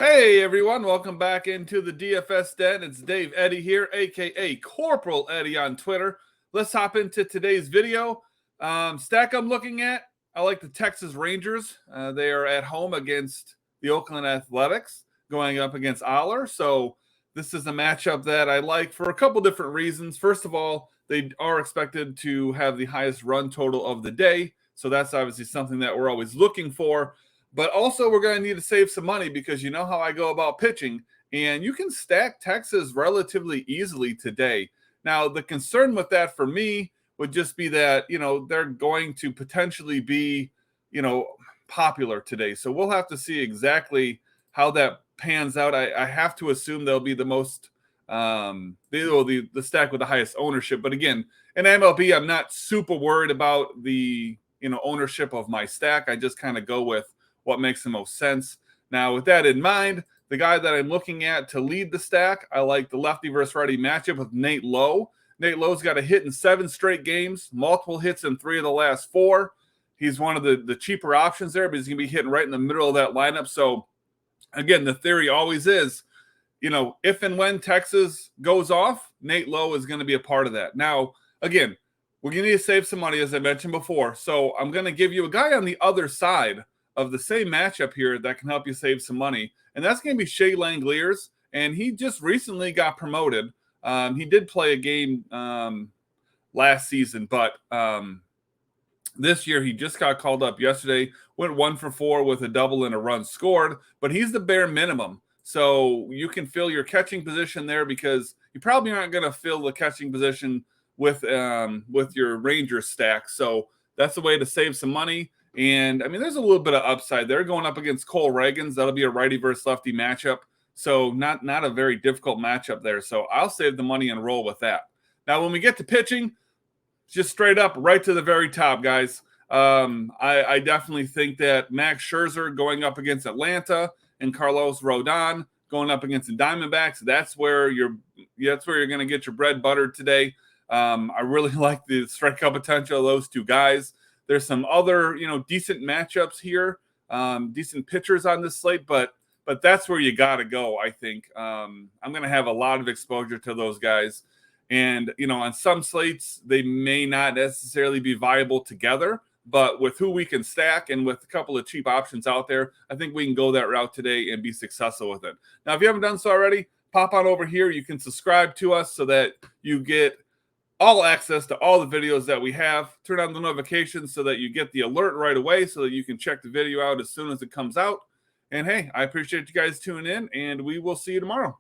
Hey everyone, welcome back into the DFS Den. It's Dave Eddy here, aka Corporal Eddie on Twitter. Let's hop into today's video. Stack I'm looking at, I like the Texas Rangers. They are at home against the Oakland Athletics, going up against Aller. So this is a matchup that I like for a couple different reasons. First of all, they are expected to have the highest run total of the day. So that's obviously something that we're always looking for. But also, we're going to need to save some money because you know how I go about pitching, and you can stack Texas relatively easily today. Now, the concern with that for me would just be that, they're going to potentially be, popular today. So we'll have to see exactly how that pans out. I have to assume they'll be the most, the stack with the highest ownership. But again, in MLB, I'm not super worried about the, ownership of my stack. I just kind of go with what makes the most sense. Now, with that in mind, the guy that I'm looking at to lead the stack, I like the lefty versus righty matchup with Nate Lowe. Nate Lowe's got a hit in 7 straight games, multiple hits in 3 of the last 4. He's one of the cheaper options there, but he's going to be hitting right in the middle of that lineup. So, again, the theory always is, if and when Texas goes off, Nate Lowe is going to be a part of that. Now, again, we're going to need to save some money, as I mentioned before. So I'm going to give you a guy on the other side of the same matchup here that can help you save some money. And that's going to be Shea Langeliers. And he just recently got promoted. He did play a game last season, but this year he just got called up yesterday, went 1 for 4 with a double and a run scored, but he's the bare minimum. So you can fill your catching position there because you probably aren't going to fill the catching position with your Rangers stack. So that's a way to save some money. And, there's a little bit of upside there going up against Cole Reagans. That'll be a righty versus lefty matchup. So not a very difficult matchup there. So I'll save the money and roll with that. Now, when we get to pitching, just straight up right to the very top, guys. I definitely think that Max Scherzer going up against Atlanta and Carlos Rodon going up against the Diamondbacks, that's where you're going to get your bread buttered today. I really like the strikeout potential of those two guys. There's some other, decent matchups here, decent pitchers on this slate, but that's where you got to go, I think. I'm going to have a lot of exposure to those guys. And, on some slates, they may not necessarily be viable together, but with who we can stack and with a couple of cheap options out there, I think we can go that route today and be successful with it. Now, if you haven't done so already, pop on over here. You can subscribe to us so that you get all access to all the videos that we have. Turn on the notifications so that you get the alert right away so that you can check the video out as soon as it comes out. And hey, I appreciate you guys tuning in, and we will see you tomorrow.